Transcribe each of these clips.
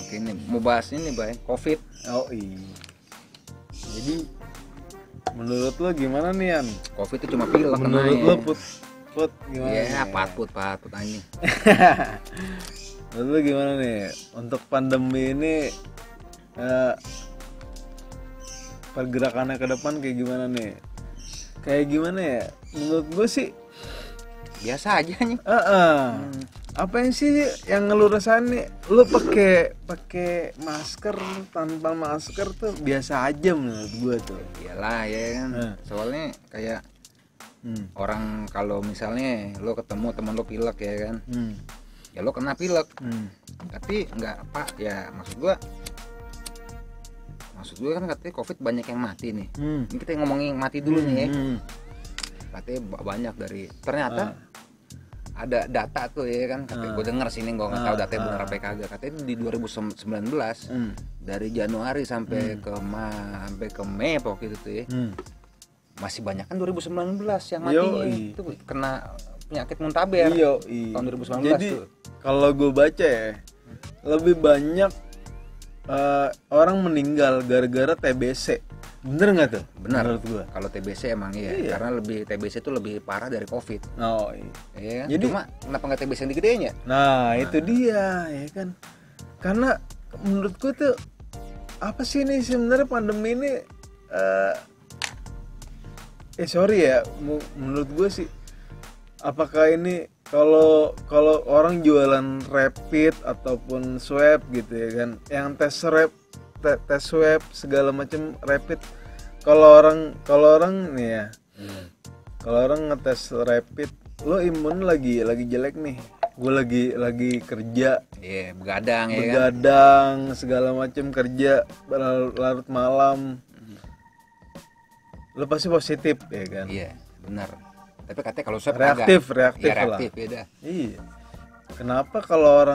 Oke, ini mau bahas ini, Bay, COVID. Oh iya. Jadi menurut lo gimana nih, Yan? COVID itu cuma pilek Menurut lo put gimana? Iya, nih? patput anjing. Menurut lo gimana nih untuk pandemi ini, pergerakannya ke depan kayak gimana nih? Kayak gimana ya? Menurut gue sih Biasa aja nih. apa yang sih yang lu rasain nih? Lu pakai masker, tanpa masker tuh biasa aja menurut gue tuh. Iyalah ya kan. Soalnya kayak orang kalau misalnya lo ketemu teman lo pilek ya kan. Ya lo kena pilek. Tapi enggak apa ya, maksud gue kan katanya COVID banyak yang mati nih. Ini kita ngomongin mati dulu nih ya. Katanya banyak dari ternyata ada data tuh ya kan, katanya gue denger sini, gue nggak tahu datanya benar apa kagak, katanya di 2019 dari Januari sampai ke Mei waktu itu tuh ya, masih banyak kan 2019 yang matinya itu kena penyakit muntaber. Tahun 2019. Jadi tuh kalau gue baca ya, lebih banyak orang meninggal gara-gara TBC. Bener nggak tuh? benar menurut gue. Kalau TBC emang iya, karena TBC itu lebih parah dari COVID. Oh iya. Iya kan? Jadi Cuma kenapa nggak TBC yang digedein ya? Nah itu dia ya kan, karena menurut gue tuh apa sih ini sebenarnya pandemi ini, sorry ya, menurut gue sih, apakah ini kalau orang jualan rapid ataupun swab gitu ya kan, yang tes swab segala macam rapid, kalau orang nih ya, kalau orang ngetes rapid, lo imun lagi jelek nih, gue lagi kerja, Begadang ya kan? begadang segala macam, kerja larut malam, lo pasti positif ya kan? Iya benar. Tapi katanya kalau swab reaktif ya, lah. reaktif beda. Iya. Kenapa kalau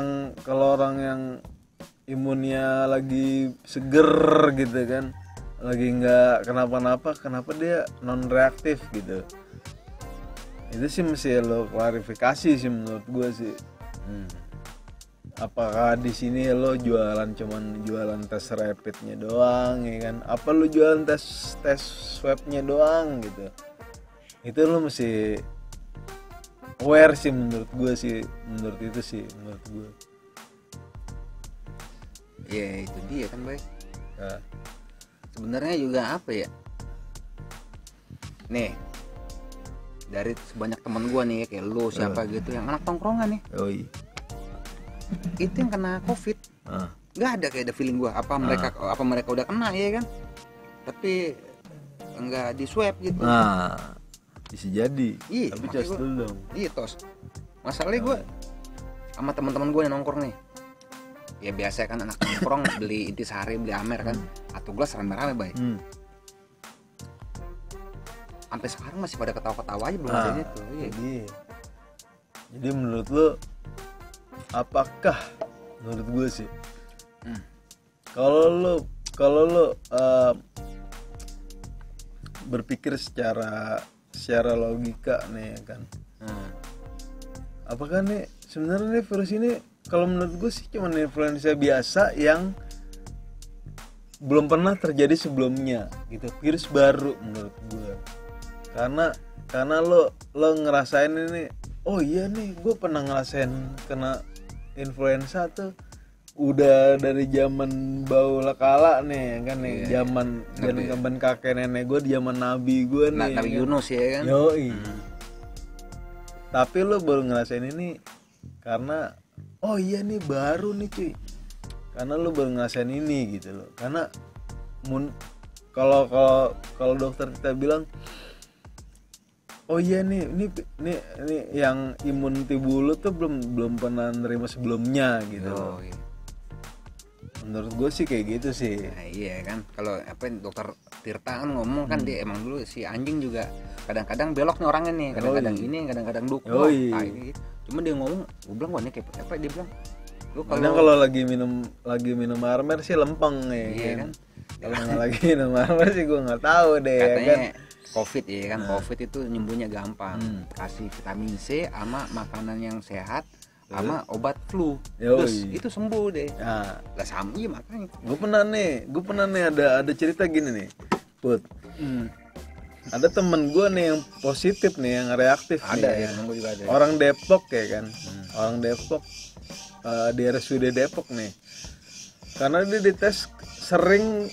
orang yang imunnya lagi seger gitu kan, lagi nggak kenapa-napa, kenapa dia non reaktif gitu? Itu sih mesti lo klarifikasi sih menurut gue sih. Apakah di sini lo jualan tes rapidnya doang ya kan? Apa lo jualan tes swabnya doang gitu? Itu lo mesti aware sih menurut gue sih, menurut gue. Ya itu dia kan, Bay. Nah. Sebenarnya juga apa ya? Nih, dari sebanyak teman gua nih kayak lu siapa gitu yang anak tongkrongan nih. Oh iya. Itu yang kena COVID. Nggak ada kayak ada feeling gua apa mereka udah kena ya kan? Tapi enggak di swab gitu. Nah, bisa jadi. Iya, tapi tos dulu dong. Iya, tos. Masalahnya gua sama teman-teman gua yang nongkrong nih. Ya biasa kan anak nongkrong beli intisari, beli Amer kan, atau gelas rame-rame, Bay. Sampai sekarang masih pada ketawa-ketawa aja belum ada itu. Iya. Jadi menurut lo, apakah menurut gue sih, kalau lo berpikir secara logika nih kan, apakah nih sebenarnya nih virus ini, kalau menurut gue sih cuma influenza biasa yang belum pernah terjadi sebelumnya gitu, virus baru menurut gue. Karena lo ngerasain ini, oh iya nih gue pernah ngerasain kena influenza tuh udah dari zaman baula kala nih kan nih, zaman kakek nenek gue, zaman nabi gue nih, Nabi Yunus ya kan. Yoi. Tapi lo baru ngerasain ini karena oh iya nih baru nih cuy, karena lo baru ngerasain ini gitu loh. Karena kalau dokter kita bilang oh iya nih yang imun tubuh lo tuh belum pernah nerima sebelumnya gitu. Oh, iya. Menurut gue sih kayak gitu sih. Nah, iya kan, kalau dokter Tirta kan ngomong kan, dia emang dulu si anjing juga kadang-kadang belok nih orangnya nih, kadang-kadang ini, kadang-kadang dukung. Nah, ini cuma dia ngomong, gue bilang wah ini kayak apa, dia bilang lu kalau lagi minum Armer sih lempeng ya. Iya kan. Kalau nggak lagi minum Armer sih gue nggak tahu deh. Katanya kan COVID ya kan, COVID itu nyembuhnya gampang. Kasih vitamin C sama makanan yang sehat, sama obat flu. Yoi. Terus itu sembuh deh. Nah, Lah sama iya makanya. gue pernah nih ada cerita gini nih, Put. Ada temen gue nih yang positif nih, yang reaktif Ada nih. ya, gue juga ada. Orang Depok ya kan, orang Depok, di RSUD Depok nih. Karena dia dites sering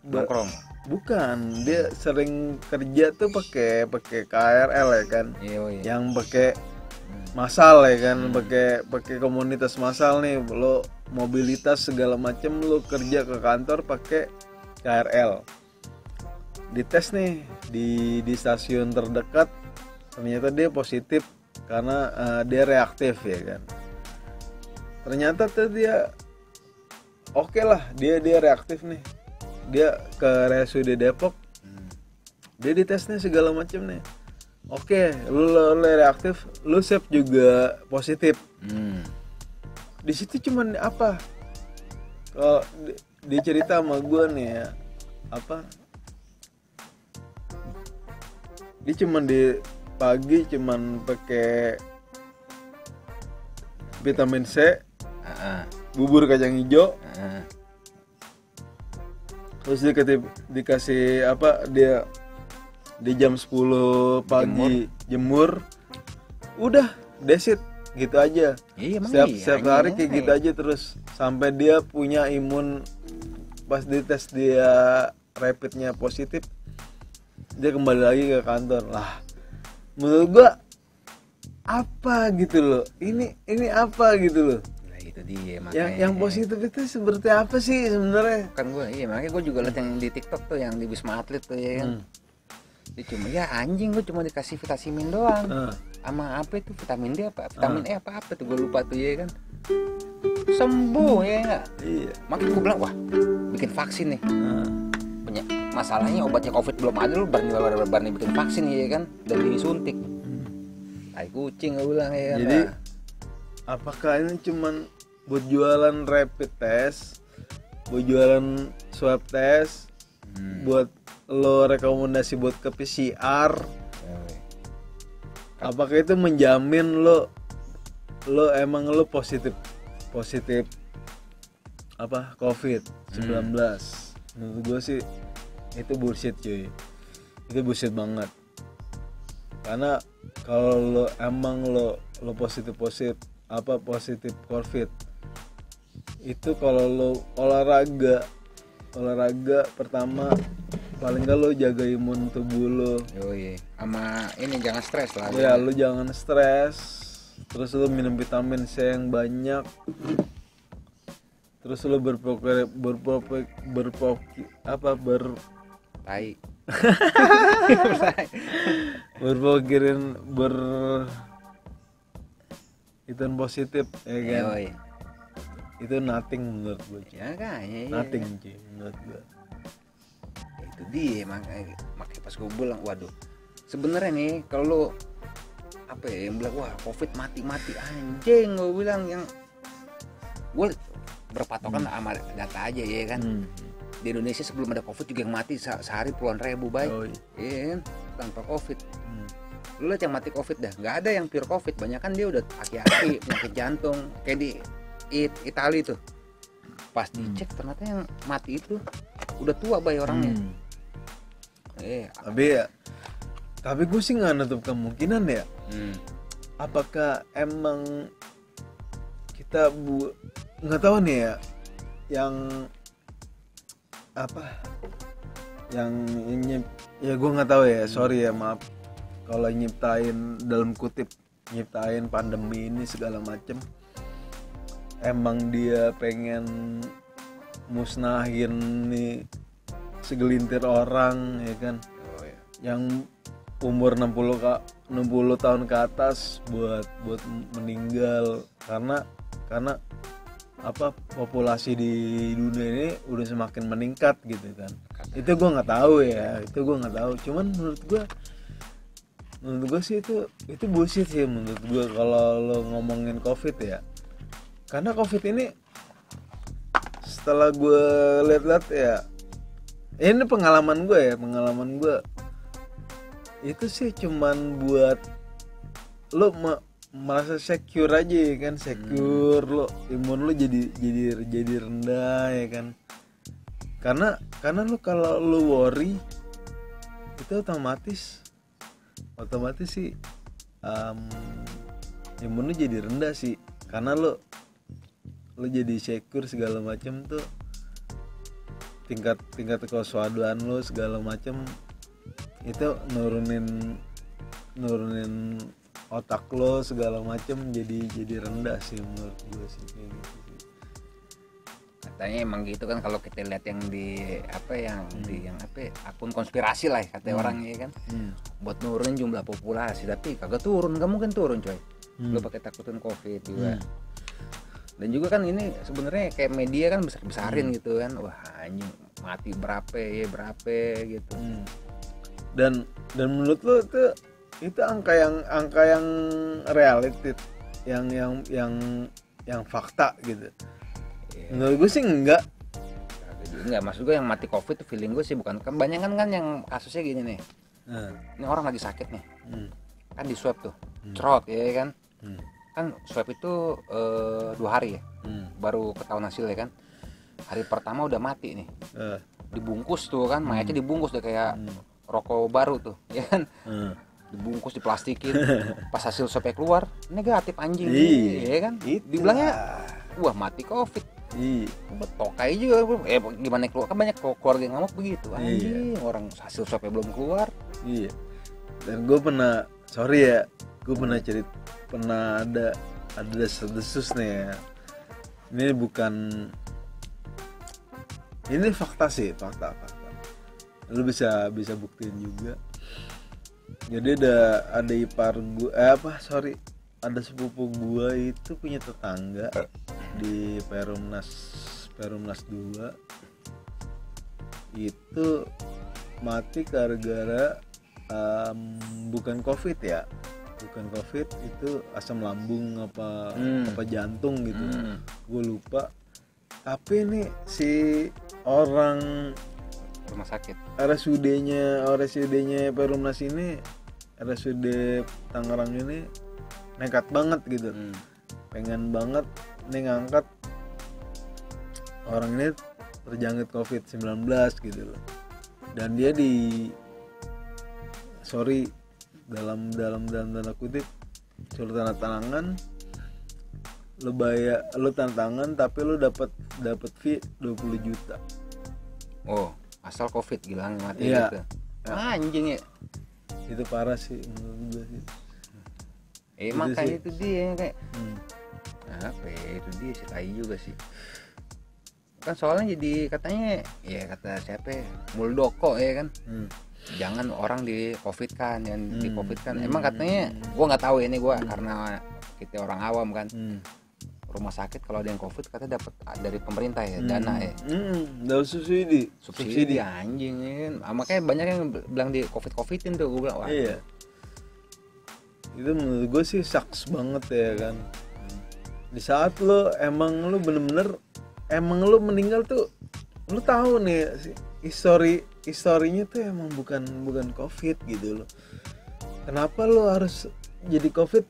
Nongkrong. Bukan, dia sering kerja tuh pakai KRL ya kan, yang pakai massal ya kan, pakai komunitas massal nih, lo mobilitas segala macem, lo kerja ke kantor pakai KRL. Dites nih di stasiun terdekat, ternyata dia positif karena dia reaktif ya kan. Ternyata tuh dia oke lah, dia reaktif nih. Dia ke RSUD Depok, dia ditesnya segala macam nih. Oke, lu reaktif, lu swab juga positif. Di situ cuman apa? Kalau dia cerita sama gue nih ya, dia cuman di pagi cuman pakai vitamin C, bubur kacang hijau. Terus dikasih dia di jam 10 pagi jemur. Udah, that's it, gitu aja. Setiap hari kayak gitu aja terus sampai dia punya imun. Pas dites dia rapidnya positif, dia kembali lagi ke kantor. Lah, menurut gua apa gitu loh. Ini apa gitu loh. Itu dia makanya yang positif itu seperti apa sih sebenarnya? Kan makanya gue juga liat yang di TikTok tuh, yang di Wisma Atlet tuh ya kan. Dia cuma anjing, gue cuma dikasih vitamin doang. Sama apa itu vitamin D apa vitamin E apa tuh gue lupa tuh ya kan. Sembuh ya enggak? Iya. Makanya gue bilang wah, bikin vaksin nih. Masalahnya obatnya Covid belum ada, lu berani bikin vaksin ya kan, dan disuntik. Tai kucing gue bilang ya kan. Jadi apakah ini cuman buat jualan rapid test, buat jualan swab test, buat lo rekomendasi buat ke PCR? Apakah itu menjamin lo emang lo positif COVID-19? Menurut gue sih itu bullshit cuy, itu bullshit banget. Karena kalau lo emang lo positif COVID, itu kalau lo olahraga pertama paling nggak lo jaga imun tubuh lo. Sama ini jangan stres lah. Ya lo jangan stres, terus lo minum vitamin C yang banyak, terus lo itu positif ya kan. Itu nothing menurut gue. Ya kayaknya nothing cuy menurut gue. Itu dia makanya pas gue bilang waduh, sebenarnya nih kalau lo yang bilang wah Covid mati anjing, gue bilang yang gue berpatokan sama data aja ya kan. Di Indonesia sebelum ada Covid juga yang mati sehari puluhan ribu iya kan, tanpa Covid. Lu lihat yang mati Covid dah, nggak ada yang pure Covid, banyak kan dia udah aki-aki penyakit jantung kayak di Itali tuh. Pas dicek ternyata yang mati itu udah tua orangnya. Tapi gue sih nggak nutup kemungkinan ya. Apakah emang kita nggak tahu nih ya, ya gue nggak tahu ya, sorry ya, maaf kalau nyiptain pandemi ini segala macem. Emang dia pengen musnahin nih segelintir orang ya kan, yang umur 60 tahun ke atas buat meninggal karena populasi di dunia ini udah semakin meningkat gitu kan. Itu gue nggak tahu ya, cuman menurut gue sih itu bullshit sih menurut gue kalau lo ngomongin Covid ya. Karena Covid ini setelah gue lihat-lihat ya, ini pengalaman gue itu sih cuman buat merasa secure aja ya kan, secure lo imun lo jadi rendah ya kan, karena lo kalau lo worry itu otomatis sih imun lo jadi rendah sih, karena lo jadi secure segala macam tuh, tingkat kewaspadaan lo segala macam itu nurunin otak lo segala macam jadi rendah sih menurut gue sih, kayak gitu sih. Katanya emang gitu kan, kalau kita lihat yang di akun konspirasi lah katanya orang ya kan, buat nurunin jumlah populasi, tapi kagak turun, nggak mungkin turun coy. Lo pakai takutin covid juga. Dan juga kan ini sebenarnya kayak media kan besar-besarin gitu kan, wah anjing mati berapa gitu. Dan menurut lo itu angka yang realistis, yang fakta gitu. Menurut gue sih enggak, maksud gue yang mati covid tuh feeling gue sih bukan, kebanyakan kan yang kasusnya gini nih. Ini orang lagi sakit nih, kan di swab tuh, cerot ya kan. Kan swab itu 2 hari ya, baru ketahuan hasilnya kan. Hari pertama udah mati nih, dibungkus tuh kan, mayatnya dibungkus udah kayak rokok baru tuh, ya kan. Dibungkus, diplastikin. Pas hasil swabnya keluar negatif anjing, ya kan. Dibilangnya wah mati covid. Tokai juga, gimana keluar, kan banyak keluarga yang ngamuk begitu anjing. Orang hasil swabnya belum keluar. Dan gue pernah, pernah ada desas-desus nih ya. Ini fakta sih, fakta. Lu bisa buktiin juga. Jadi ada ipar gue, ada sepupu gue itu punya tetangga di Perumnas 2 itu mati gara-gara bukan covid, itu asam lambung apa jantung gitu. Gue lupa. Tapi ini si orang rumah sakit RSUD-nya Perumnas ini, RSUD Tangerang ini nekat banget gitu. Pengen banget nih ngangkat orang ini terjangkit COVID-19 gitu loh. Dan dia dalam tanda kutip suruh tanda tangan, lu tanda tangan tapi lu dapat fee 20 juta. Oh, asal covid gilang mati gitu. Anjing ya. Itu parah sih menurut gue sih. Makanya itu dia kayak apa ya, itu dia sih tai juga sih. Kan soalnya jadi katanya ya kata siapa ya, Muldoko ya kan. Jangan orang di covid kan, yang di covid kan. Emang katanya gua nggak tahu ini gua karena kita orang awam kan. Rumah sakit kalau ada yang covid katanya dapat dari pemerintah ya, dana ya. Dapat subsidi anjing kan. Makanya banyak yang bilang di covidin tuh, gua bilang wah. Iya. Itu menurut gue sih sucks banget ya kan. Di saat lo emang lo bener-bener lo meninggal tuh, lo tahu nih historinya tuh emang bukan covid gitu loh. Kenapa lo harus jadi covid?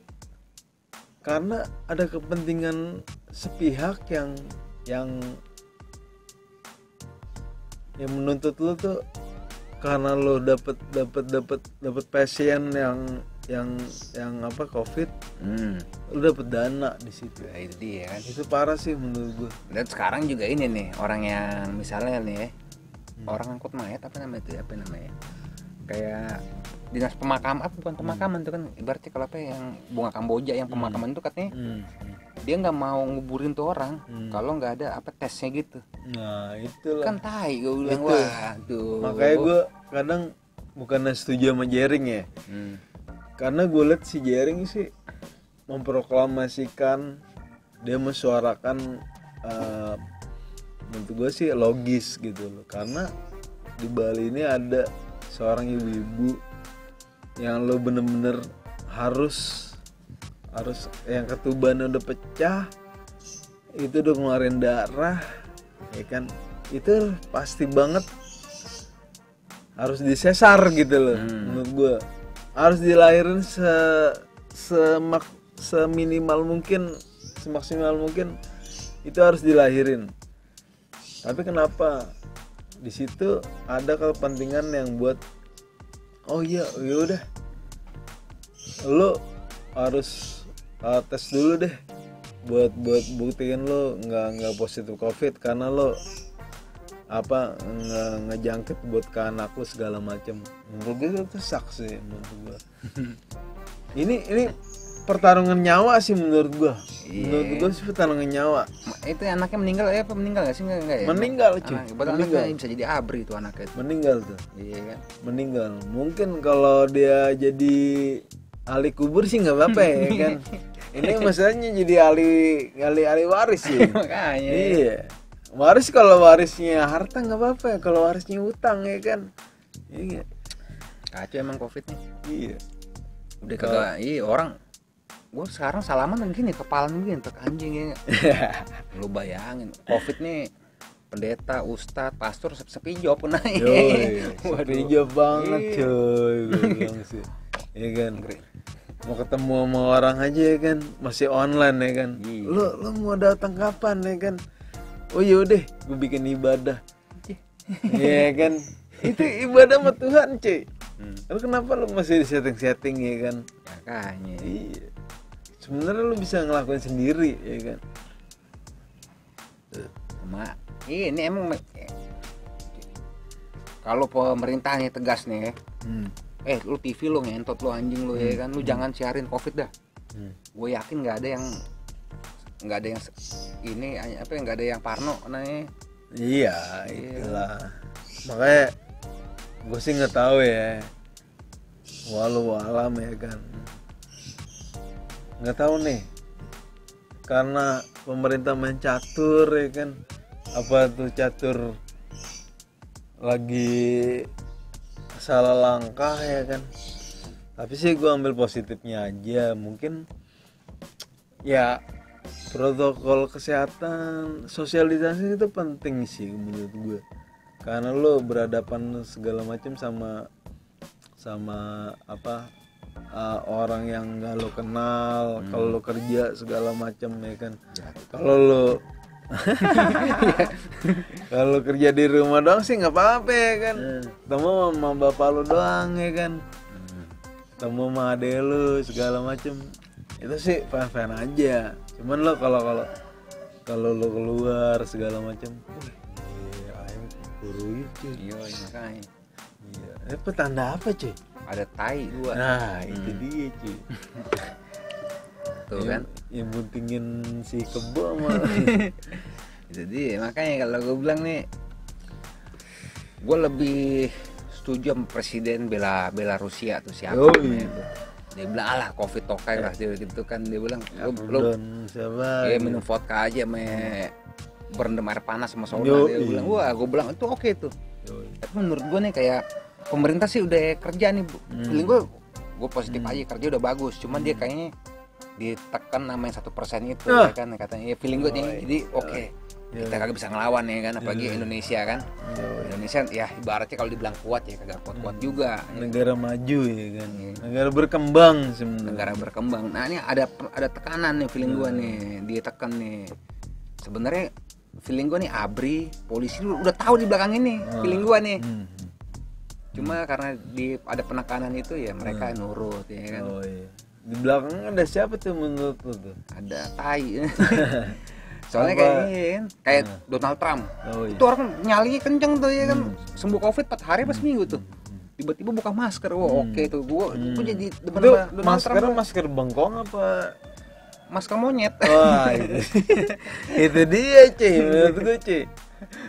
Karena ada kepentingan sepihak yang menuntut lo tuh, karena lo dapat pasien yang apa covid, lu dapet dana di situ. Ya, itu dia kan. Itu parah sih menurut gue. Dan sekarang juga ini nih, orang yang misalnya nih orang angkut mayat apa namanya, kayak dinas pemakaman, bukan pemakaman tuh kan, ibaratnya kalau apa yang bunga kamboja yang pemakaman itu katanya dia nggak mau nguburin tuh orang kalau nggak ada apa tesnya gitu. Nah itulah kan tai gue bilang, wah tuh. Makanya gue kadang bukannya setuju sama Jering ya. Karena gue liat si Jering sih memproklamasikan, dia menyuarakan menurut gue sih logis gitu loh. Karena di Bali ini ada seorang ibu-ibu yang lo bener-bener harus yang ketubannya udah pecah, itu udah ngeluarin darah ya kan, itu pasti banget harus disesar gitu loh. Menurut gue harus dilahirin seminimal mungkin, semaksimal mungkin itu harus dilahirin. Tapi kenapa di situ ada kepentingan yang buat oh iya ya udah lo harus tes dulu deh buat buktiin lo nggak positif COVID karena lo ngejangkit buat ke anak lo segala macam. Menurut gue itu saksi menurut gue. ini pertarungan nyawa sih menurut gua. Menurut gua sih pertarungan nyawa. Itu anaknya meninggal meninggal gak sih enggak ya? Meninggal cuy. Anaknya bisa jadi ABRI itu anaknya. Meninggal tuh. Iya kan? Meninggal. Mungkin kalau dia jadi ahli kubur sih nggak apa-apa ya kan. Ini masalahnya jadi ahli waris sih. Makanya. Iya. Waris kalau warisnya harta nggak apa-apa ya. Kalau warisnya utang ya kan. Iya. Kacau emang COVID nih. Iya. Udah kagak orang gue sekarang salaman gini kepalan gini tek anjing ya. Lu bayangin COVID nih pendeta, ustadz, pastor sepi job naik. Sepi job banget coy gue bilang sih. Ya kan. Mau ketemu sama orang aja ya kan masih online ya kan. Lu mau datang kapan ya kan? Oh yaudah gue bikin ibadah. Iya kan. Itu ibadah sama Tuhan cuy. Lalu kenapa lu masih di setting ya kan? Makanya. Iya. Sebenarnya lu bisa ngelakuin sendiri ya kan. Ini emang kalau pemerintahnya tegas nih lu TV lu ngentot lu anjing lu ya kan, lu jangan siarin COVID dah. Gue yakin nggak ada yang ini nggak ada yang parno nih. Iya itulah makanya gue sih nggak tahu ya, walau alam ya kan, nggak tahu nih karena pemerintah main catur ya kan, apa tuh catur lagi salah langkah ya kan. Tapi sih gue ambil positifnya aja, mungkin ya protokol kesehatan, sosialisasi itu penting sih menurut gue, karena lo berhadapan segala macam sama orang yang nggak lo kenal. Kalau lo kerja segala macam ya kan, kalau lo kalau kerja di rumah doang sih nggak apa-apa ya kan, ketemu sama bapak lo doang ya kan, ketemu sama adek lo segala macam, itu sih fan aja. Cuman lo kalau lo keluar segala macam, ayam kurui cuy. Iya makanya. Iya. Petanda apa cuy? Ada tai gua. Nah itu dia cuy. Tuh kan? Yang buntingin si kebo sama. Jadi makanya kalau gue bilang nih, gue lebih setuju sama presiden bela Rusia tuh siapa itu. Dia bilang alah COVID tokai lah dia gitu kan, dia bilang lu minum vodka aja berendam air panas sama soda. Dia bilang gue bilang itu oke tuh. Tapi menurut gue nih kayak pemerintah sih udah kerja nih, feeling gue positif aja, kerja udah bagus, cuman dia kayaknya ditekan sama yang 1% itu ya kan katanya, ya feeling gue nih jadi oke. Kita kagak bisa ngelawan ya kan, apalagi Indonesia kan. Indonesia ya ibaratnya kalau dibilang kuat ya kagak kuat-kuat juga. Negara maju ya kan. Negara berkembang sebenarnya. Negara berkembang. Nah ini ada tekanan nih feeling gue nih, dia tekan nih. Sebenarnya feeling gue nih ABRI, polisi udah tahu di belakang ini feeling gue nih. Cuma karena ada penekanan itu ya mereka nurut ya kan. Oh iya. Di belakang ada siapa tuh menurut lu tuh? Ada tai. Soalnya kayak Donald Trump. Itu orang nyalinya kenceng tuh ya kan. Sembuh COVID 4 hari pas minggu tuh. Tiba-tiba buka masker. Wah, oke tuh. Gua jadi demen Donald Trump. Masker bengkong apa masker monyet? Wah, itu dia cuy, menurut gue cuy.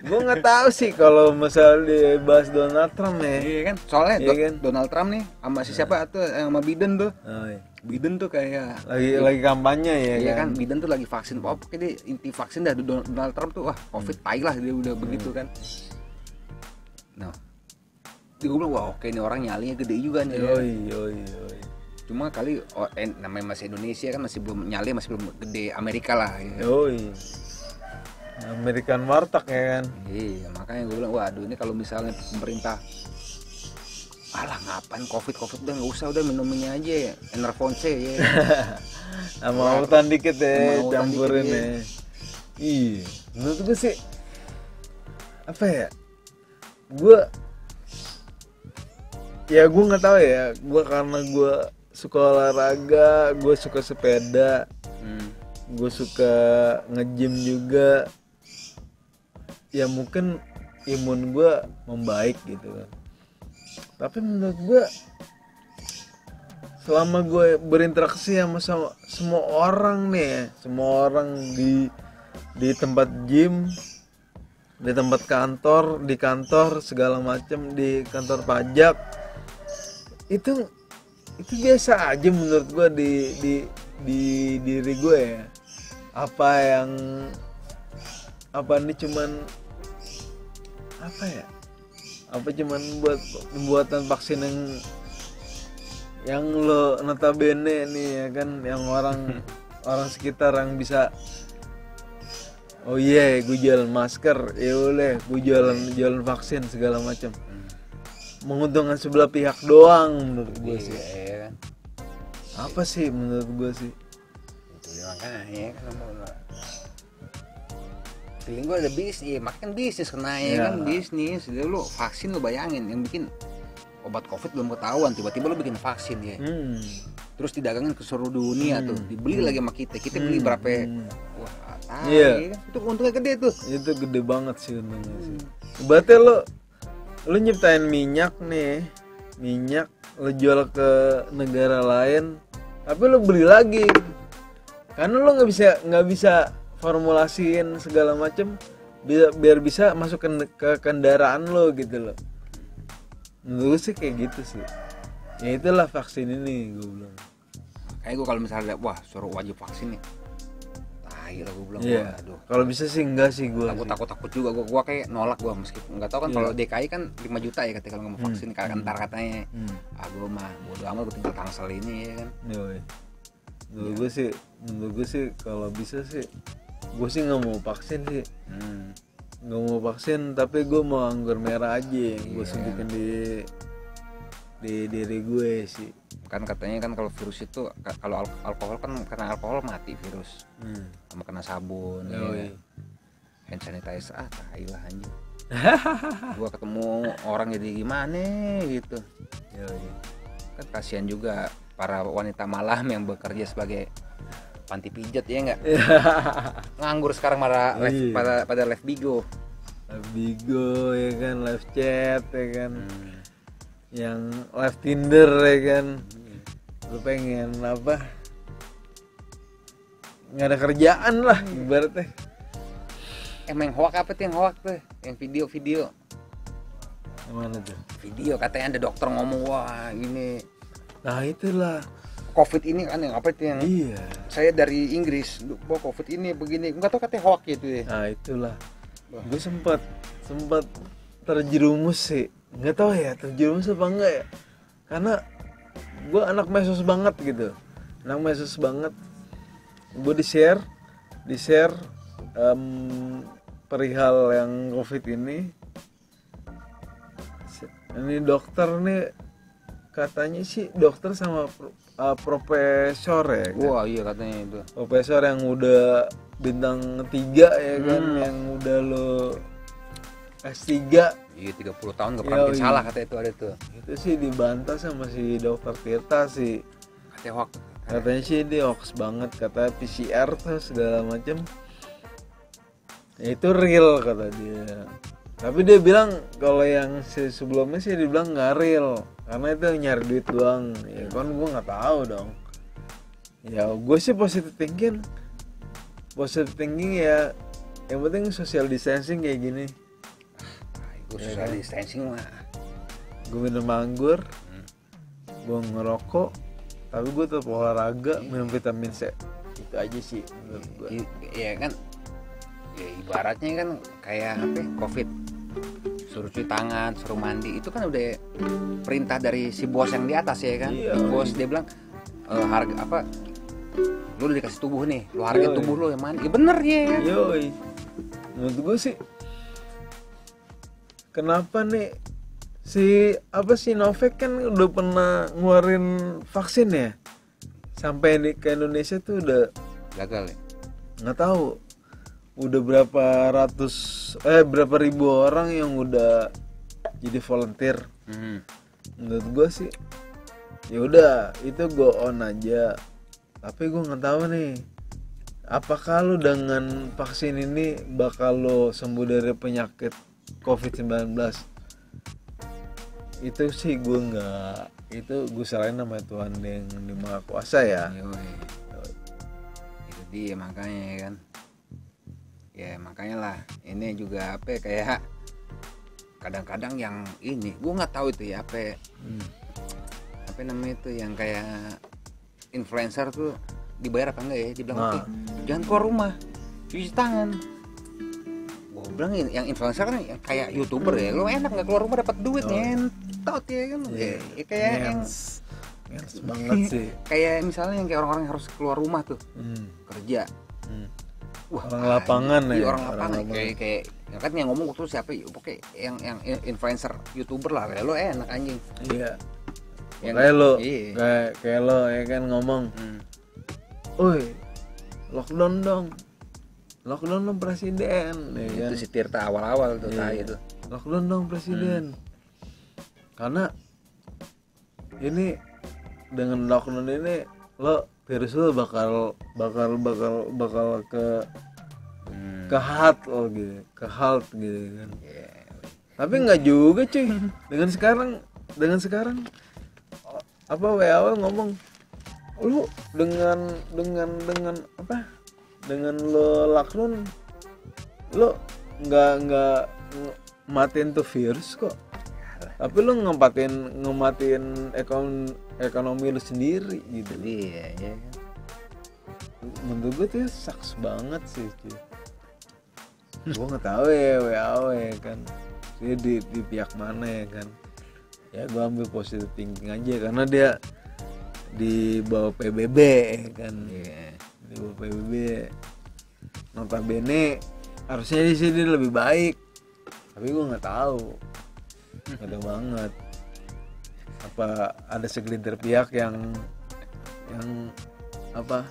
Gue nggak tahu sih kalau misalnya dibahas Donald Trump ya. Iya kan. Soalnya Donald Trump nih sama siapa tuh, sama Biden tuh. Biden tuh kayak lagi kampanye ya. Iya kan, Biden tuh lagi vaksin. Pokoknya dia inti vaksin dah. Donald Trump tuh wah COVID tai lah, dia udah begitu kan. Nah, gue bilang wah oke nih orang nyalinya gede juga nih. Cuma kali namanya masih Indonesia kan, masih belum nyali, masih belum gede Amerika lah. Ya. American warteg ya kan. Iya, makanya gue bilang waduh ini kalau misalnya pemerintah alah ngapain covid udah nggak usah, udah minum ini aja ya, Enervonse ya. Sama hutan dikit ya, Sama hutan campurin dikit, ya. Iya, menurut gue sih apa ya? Gue nggak tahu ya. Gue karena gue suka olahraga, gue suka sepeda, gue suka nge-gym juga. Ya mungkin imun gue membaik gitu kan. Tapi menurut gue selama gue berinteraksi sama semua orang nih, semua orang di tempat gym, di tempat kantor, di kantor segala macam, di kantor pajak, itu biasa aja menurut gue di diri gue ya. Apa ini cuman apa ya? Apa cuman buat pembuatan vaksin yang lo notabene nih ya kan, yang orang sekitar yang bisa, oh iya gue jualan masker, ya udah gue jualan vaksin segala macam, menguntungkan sebelah pihak doang menurut gue sih. Iya. Apa sih menurut gue sih? Itu makanya kan feeling gue ada bisnis, makan bisnis kena ya kan, bisnis. Jadi lu vaksin, lu bayangin yang bikin obat covid belum ketahuan, tiba-tiba lu bikin vaksin ya. Terus didagangin ke seluruh dunia tuh, dibeli lagi sama kita beli berapa? Wah, ya kan? Itu untungnya gede tuh. Itu gede banget sih untungnya sih. Berarti lu nyiptain minyak nih, lu jual ke negara lain, tapi lu beli lagi, karena lu nggak bisa formulasiin segala macem biar bisa masuk ke kendaraan lo gitu loh. Menurut sih kayak gitu sih. Ya itulah vaksin ini gue bilang. Kayak gue kalau misalnya wah suruh wajib vaksin nih, tai lah gue bilang. Iya. Kalau bisa sih enggak sih gue. Takut juga gue kayak nolak gue, meskipun nggak tahu kan kalau DKI kan 5 juta ya katanya kalau nggak mau vaksin, katanya. Gue mah bodo amat, gue tinggal tangsel ini ya kan. Menurut gue sih kalau bisa sih gue sih nggak mau vaksin sih. Nggak mau vaksin, tapi gue mau anggur merah aja yang gue suntikin di diri gue sih. Kan katanya kan kalau virus itu kalau alkohol kan, karena alkohol mati virus, sama kena sabun, hand sanitizer, tai lah anjing. Gue ketemu orang jadi gimana gitu. Kan kasihan juga para wanita malam yang bekerja sebagai panti pijat ya enggak? Nganggur sekarang pada live bigo ya kan, live chat ya kan, yang live Tinder ya kan. Lu pengen apa? Nggak ada kerjaan lah ibaratnya. Emang hoak apa tuh yang hoak tuh? Yang video-video. Yang mana tuh? Video katanya ada dokter ngomong, wah ini. Nah itulah. Covid ini kan yang apa itu yang saya dari Inggris, bahwa Covid ini begini, nggak tahu katanya hoax gitu ya. Nah itulah, gue sempat terjerumus sih, nggak tahu ya terjerumus apa enggak ya, karena gue anak medsos banget gitu, gue di share perihal yang Covid ini dokter nih, katanya sih dokter sama profesor ya kan? Wah iya katanya itu profesor yang udah bintang 3 ya kan, yang udah lo S3 iya 30 tahun gak pernah bikin salah katanya itu ada tuh. Itu sih dibantah sama si dokter Tirta sih, katanya sih dia hoax banget, katanya PCR tuh segala macem ya, itu real kata dia. Tapi dia bilang kalau yang sebelumnya sih dia bilang nggak real, karena itu nyari duit doang. Ya kan gue nggak tahu dong. Ya gue sih positive thinking ya, yang penting social distancing kayak gini. Gue social distancing mah. Gue minum anggur, gue ngerokok, tapi gue tetap olahraga, minum vitamin C. Itu aja sih menurut gue. Iya kan. Ya ibaratnya kan kayak apa Covid, suruh cuci tangan, suruh mandi, itu kan udah perintah dari si bos yang di atas ya kan. Bos dia bilang harga apa, lu udah dikasih tubuh nih, lu harga tubuh lu yang mandi. Ya bener ya kan. Menurut gue sih kenapa nih si apa sih Sinovac kan udah pernah ngeluarin vaksin ya, sampai ke Indonesia tuh udah gagal ya. nggak tahu udah berapa ribu orang yang udah jadi volunteer. Menurut gue sih ya udah itu go on aja, tapi gue nggak tahu nih apakah lu dengan vaksin ini bakal lo sembuh dari penyakit COVID-19. Itu sih gue nggak, itu gue serahin sama Tuhan yang di Maha Kuasa ya. Itu dia makanya kan, ya makanya lah ini juga apa kayak kadang-kadang yang ini gue nggak tahu itu ya apa namanya itu yang kayak influencer tuh dibayar apa enggak ya, dibilang oke jangan keluar rumah, cuci tangan. Gue bilang yang influencer kan yang kayak YouTuber ya, lo enak nggak keluar rumah dapat duit ngentot ya kan. Kayak yang banget sih. Kayak misalnya yang kayak orang-orang yang harus keluar rumah tuh kerja. Wah, orang lapangan ya. Orang lapangan. Kayak kan yang ngomong tuh siapa ya? Pokoknya yang influencer YouTuber lah, kayak lo enak anjing. Iya. Yang kayak lo iya. kayak lo ya kan ngomong. Oi, lockdown dong presiden ya itu kan? si Tirta awal-awal tuh itu lockdown dong presiden. Karena ini dengan lockdown ini lo virus lo bakal ke heart lo gitu, ke health gitu kan. Tapi nggak juga cuy. Dengan sekarang apa WHO ngomong lu dengan apa, dengan lo lockdown lo nggak matiin tuh virus kok, tapi lo ngematiin ekonomi lu sendiri gitu. Iya. Menurut gue tuh sucks banget sih cuy. Gue nggak tahu ya WHO ya kan dia di pihak mana ya kan. Ya gue ambil positive thinking aja karena dia di bawah PBB kan. Di bawah PBB notabene harusnya di sini lebih baik, tapi gue nggak tahu. Ada banget apa ada segelintir pihak yang apa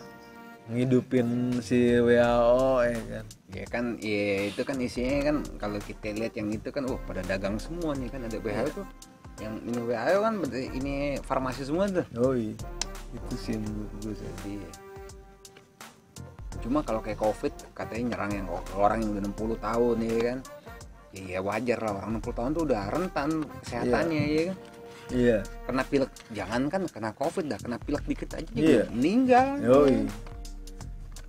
ngidupin si WHO ya kan. Ya kan, ya itu kan isinya kan kalau kita lihat yang itu kan pada dagang semua nih kan, ada WHO tuh yang ini WHO kan ini farmasi semua tuh. Itu sih menurut gue sih. Cuma kalau kayak COVID katanya nyerang yang orang yang udah 60 tahun ya kan. Ya wajar lah, orang 60 tahun tuh udah rentan kesehatannya ya kan. Iya. Kena pilek, jangan kan kena COVID dah, kena pilek dikit aja juga meninggal.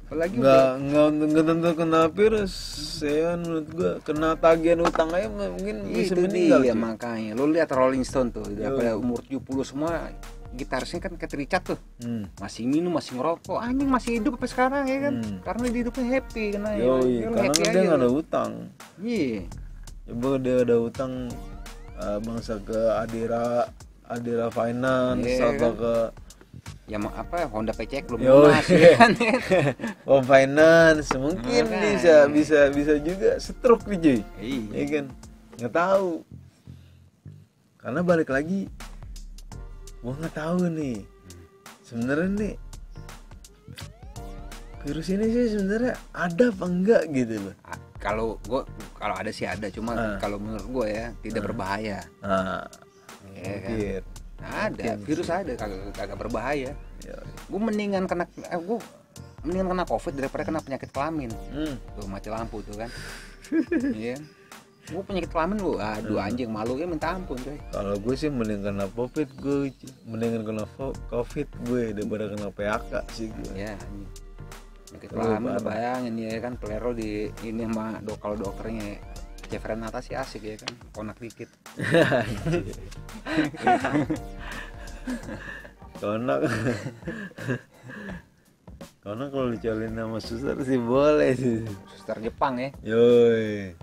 Apalagi nggak tentu kena virus ya, menurut gua kena tagihan utang aja mungkin bisa meninggal. Iya makanya lo lihat Rolling Stone tuh pada umur 70 semua, gitarisnya kan Keith Richards tuh masih minum, masih ngerokok, anjing masih hidup sampai sekarang ya kan. Karena dia hidupnya happy karena karena dia nggak ada utang. Coba dia ada utang bangsa ke Adira Finance atau ke ya apa Honda PCX belum lunas ya kan. Home Finance mungkin bisa juga stroke nih cuy. Ya kan nggak tahu, karena balik lagi gua nggak tahu nih sebenarnya nih virus ini sih sebenarnya ada apa enggak gitu loh. Kalau ada sih ada, cuma kalau menurut gue ya tidak berbahaya. Ya kan? Ada virus ada kagak berbahaya. Gue mendingan kena COVID daripada kena penyakit kelamin. Tuh mati lampu tuh kan. Iya. Gue penyakit kelamin gue, aduh anjing malu ya minta ampun coy. Kalau gue sih mendingan kena COVID gue daripada kena PHK sih gue. Ya anjing. Penyakit kelamin bayangin ya kan, pelero di ini sama kalau dokternya Jeffrey Nata sih asik ya kan, konak dikit. Konak kalau dicolin sama suster sih boleh sih. Suster Jepang ya. Yoi.